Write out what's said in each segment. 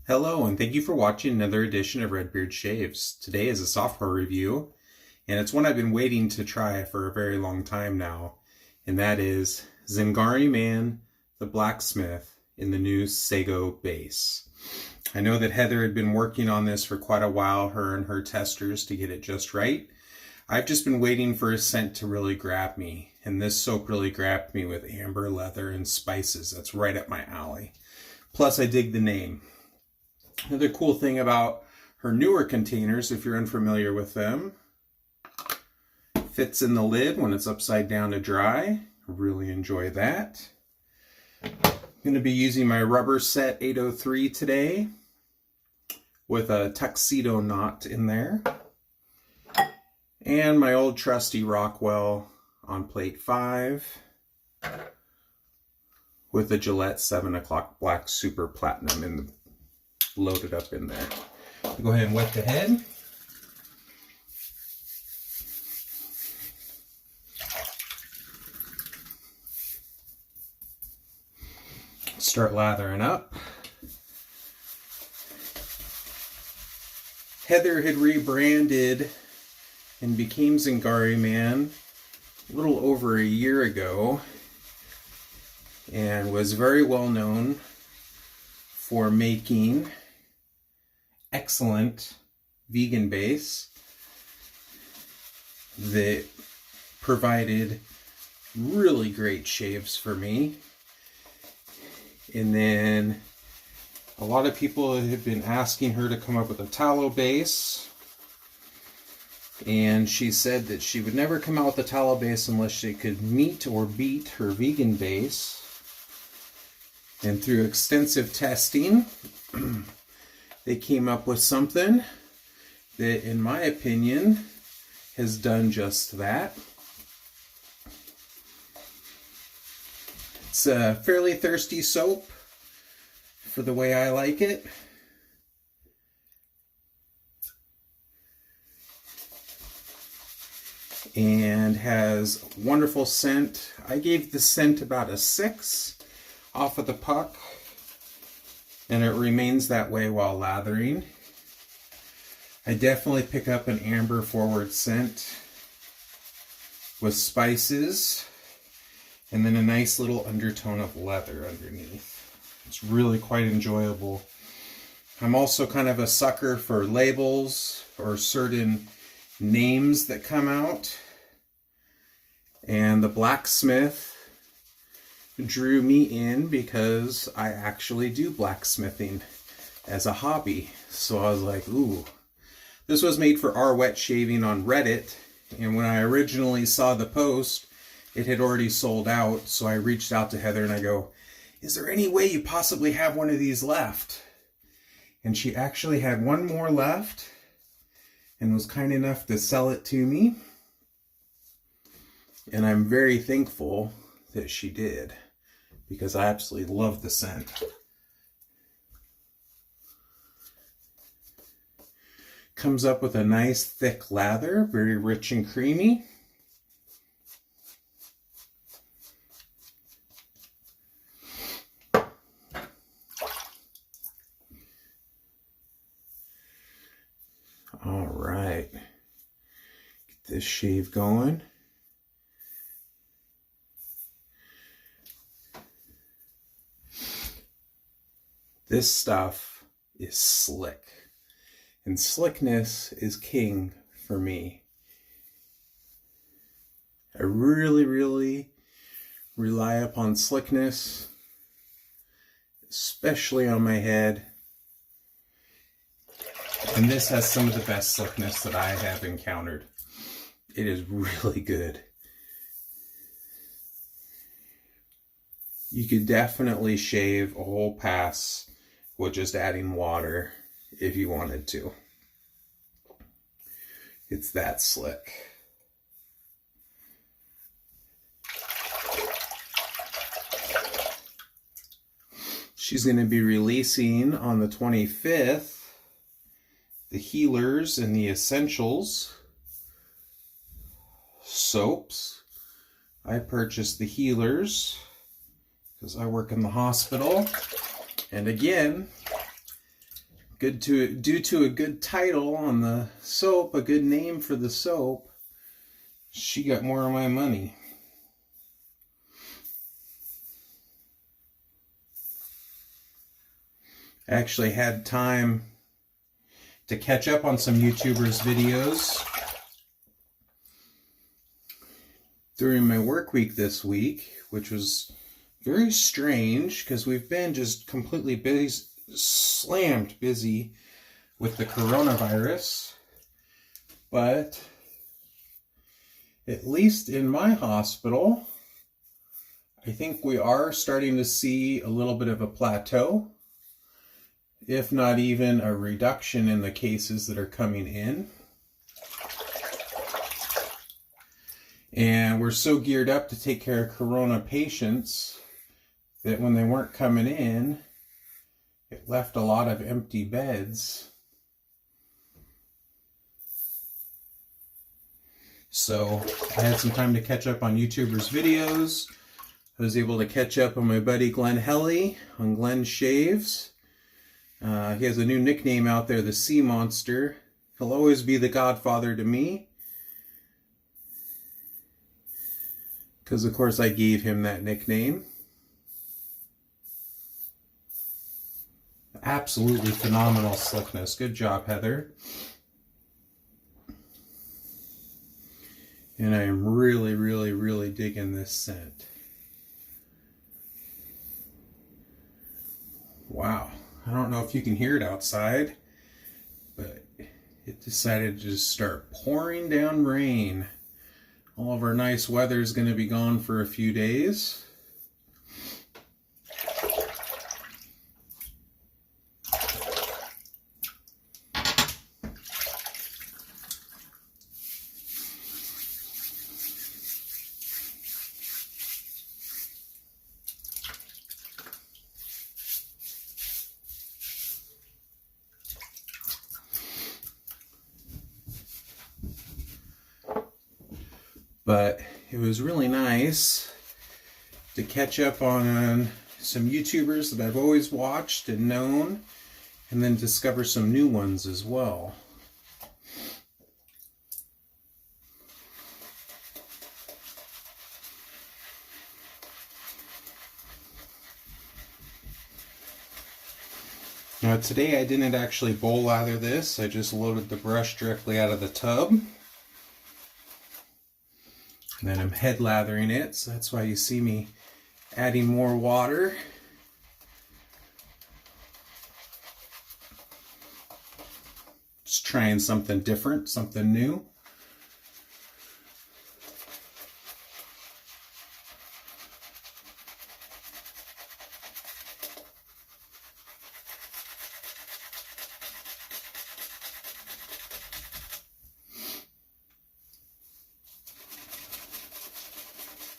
Hello, and thank you for watching another edition of Redbeard Shaves. Today is a software review, and it's one I've been waiting to try for a very long time now, and that is Zingari Man, the Blacksmith, in the new Sego base. I know that Heather had been working on this for quite a while, her and her testers, to get it just right. I've just been waiting for a scent to really grab me, and this soap really grabbed me with amber, leather, and spices. That's right up my alley. Plus, I dig the name. Another cool thing about her newer containers, if you're unfamiliar with them, fits in the lid when it's upside down to dry. I really enjoy that. I'm going to be using my Rubberset 803 today with a tuxedo knot in there. And my old trusty Rockwell on plate 5 with a Gillette 7 o'clock black super platinum loaded up in there. I'll go ahead and wet the head. Start lathering up. Heather had rebranded and became Zingari Man a little over a year ago and was very well known for making excellent vegan base that provided really great shaves for me. And then a lot of people have been asking her to come up with a tallow base, and she said that she would never come out with a tallow base unless she could meet or beat her vegan base. And through extensive testing, they came up with something that, in my opinion, has done just that. It's a fairly thirsty soap for the way I like it. And has wonderful scent. I gave the scent about a 6 off of the puck, and it remains that way while lathering. I definitely pick up an amber forward scent with spices, and then a nice little undertone of leather underneath. It's really quite enjoyable. I'm also kind of a sucker for labels or certain names that come out, and the Blacksmith drew me in because I actually do blacksmithing as a hobby. So I was like, ooh. This was made for our wet shaving on Reddit, and when I originally saw the post, it had already sold out. So I reached out to Heather and I go, is there any way you possibly have one of these left? And she actually had one more left and was kind enough to sell it to me. And I'm very thankful that she did, because I absolutely love the scent. Comes up with a nice thick lather, very rich and creamy. All right, get this shave going. This stuff is slick, and slickness is king for me. I really rely upon slickness, especially on my head. And this has some of the best slickness that I have encountered. It is really good. You could definitely shave a whole pass with just adding water if you wanted to. It's that slick. She's going to be releasing on the 25th the Healers and the Essentials soaps. I purchased the Healers because I work in the hospital. And again, due to a good title on the soap, a good name for the soap, she got more of my money. I actually had time to catch up on some YouTubers' videos during my work week this week, which was very strange because we've been just completely busy, slammed busy with the coronavirus. But at least in my hospital, I think we are starting to see a little bit of a plateau, if not even a reduction in the cases that are coming in. And we're so geared up to take care of corona patients that when they weren't coming in, it left a lot of empty beds. So I had some time to catch up on YouTubers' videos. I was able to catch up on my buddy Glenn Helly on Glenn Shaves. He has a new nickname out there, the Sea Monster. He'll always be the godfather to me, because of course I gave him that nickname. Absolutely phenomenal slickness. Good job, Heather. And I am really, really, really digging this scent. Wow. I don't know if you can hear it outside, but it decided to just start pouring down rain. All of our nice weather is going to be gone for a few days. But it was really nice to catch up on some YouTubers that I've always watched and known, and then discover some new ones as well. Now today I didn't actually bowl lather this, I just loaded the brush directly out of the tub. And then I'm head lathering it, so that's why you see me adding more water. Just trying something different, something new.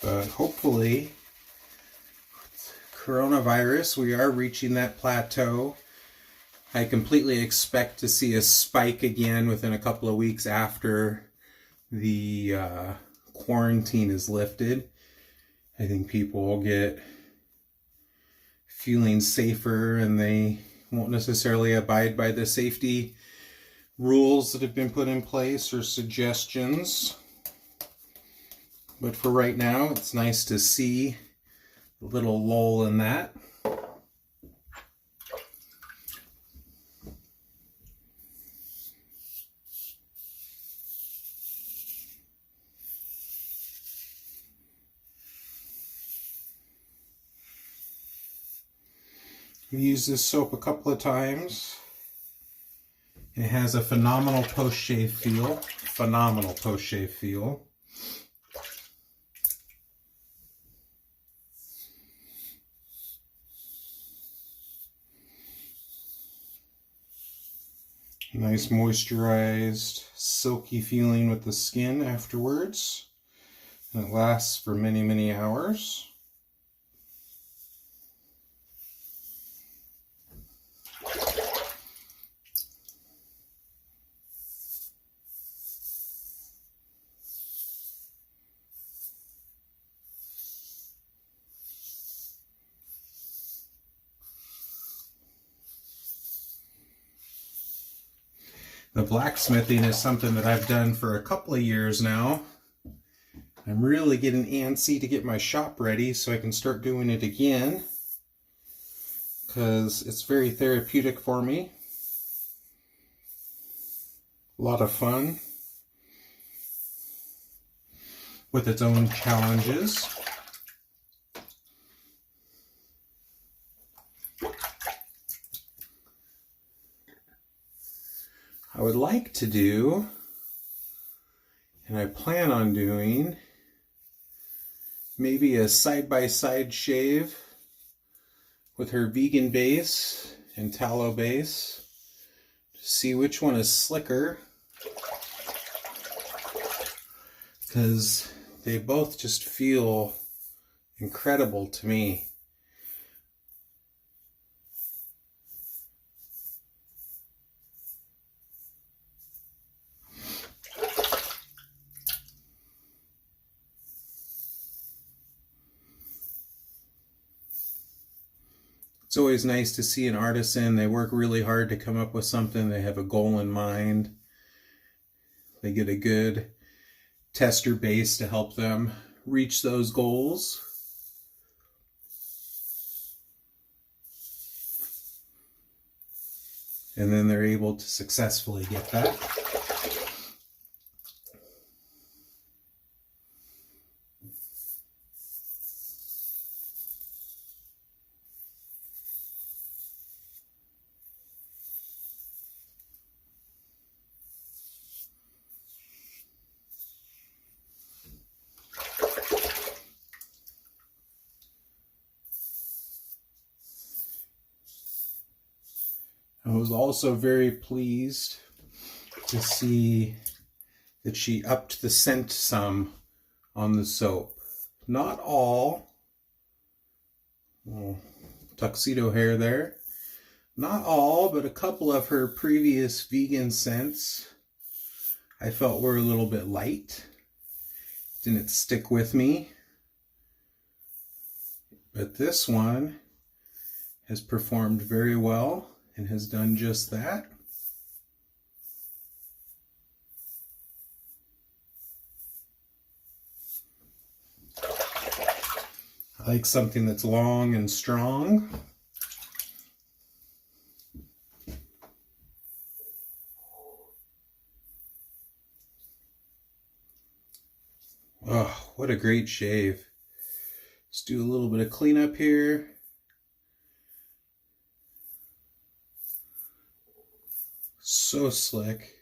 But hopefully, coronavirus, we are reaching that plateau. I completely expect to see a spike again within a couple of weeks after the quarantine is lifted. I think people will get feeling safer and they won't necessarily abide by the safety rules that have been put in place or suggestions. But for right now, it's nice to see a little lull in that. We used this soap a couple of times. It has a phenomenal post-shave feel. Phenomenal post-shave feel. Nice moisturized, silky feeling with the skin afterwards. And it lasts for many, many hours. The blacksmithing is something that I've done for a couple of years now. I'm really getting antsy to get my shop ready so I can start doing it again, because it's very therapeutic for me. A lot of fun with its own challenges. I would like to do, and I plan on doing, maybe a side-by-side shave with her vegan base and tallow base to see which one is slicker, because they both just feel incredible to me. It's always nice to see an artisan. They work really hard to come up with something. They have a goal in mind. They get a good tester base to help them reach those goals. And then they're able to successfully get that. I was also very pleased to see that she upped the scent some on the soap. Not all. Little tuxedo hair there. Not all, but a couple of her previous vegan scents I felt were a little bit light. Didn't stick with me. But this one has performed very well and has done just that. I like something that's long and strong. Oh, what a great shave. Let's do a little bit of cleanup here. So slick.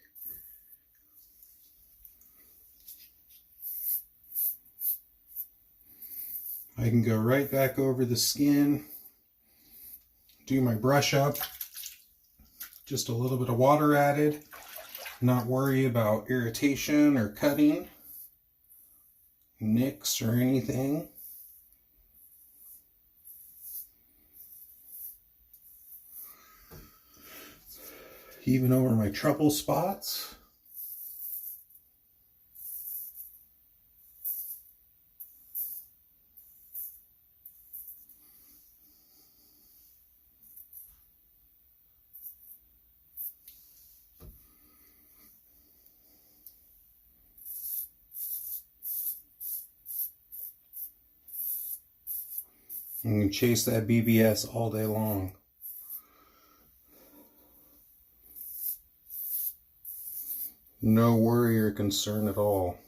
I can go right back over the skin, do my brush up, just a little bit of water added, not worry about irritation or cutting, nicks or anything. Even over my trouble spots. You can chase that BBS all day long. No worry or concern at all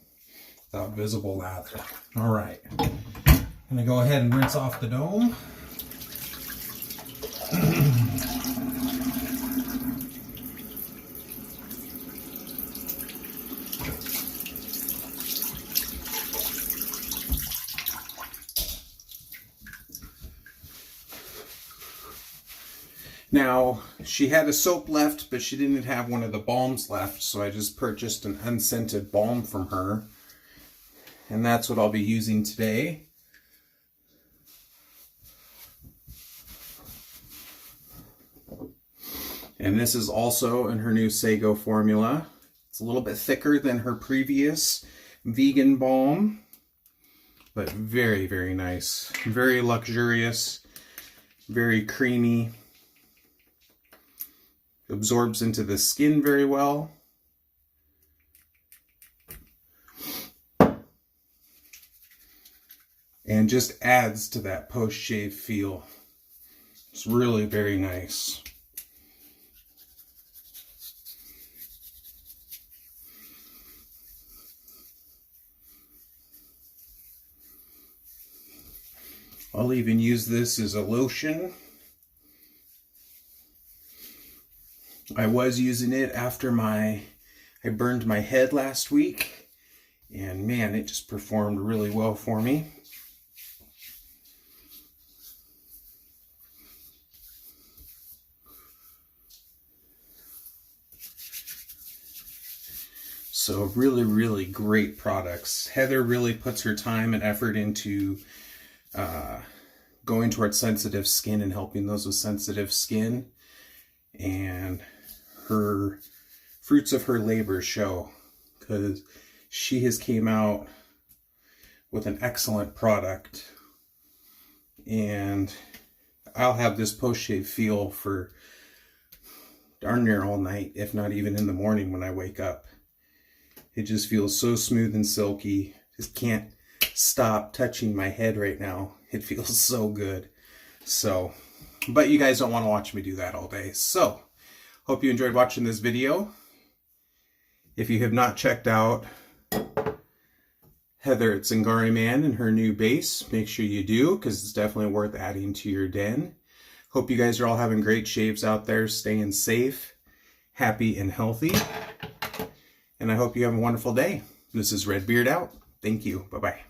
without visible lather. All right, I'm gonna go ahead and rinse off the dome. Now, she had a soap left, but she didn't have one of the balms left, so I just purchased an unscented balm from her. And that's what I'll be using today. And this is also in her new Sego formula. It's a little bit thicker than her previous vegan balm, but very, very nice. Very luxurious, very creamy. Absorbs into the skin very well. And just adds to that post-shave feel. It's really very nice. I'll even use this as a lotion. I was using it after I burned my head last week, and man, it just performed really well for me. So really, really great products. Heather really puts her time and effort into going towards sensitive skin and helping those with sensitive skin. And her fruits of her labor show, because she has came out with an excellent product. And I'll have this post-shave feel for darn near all night, if not even in the morning when I wake up. It just feels so smooth and silky. Just can't stop touching my head right now. It feels so good. So, but you guys don't want to watch me do that all day. So, hope you enjoyed watching this video. If you have not checked out Heather at Zingari Man and her new base, make sure you do, because it's definitely worth adding to your den. Hope you guys are all having great shaves out there, staying safe, happy, and healthy. And I hope you have a wonderful day. This is Redbeard out. Thank you. Bye-bye.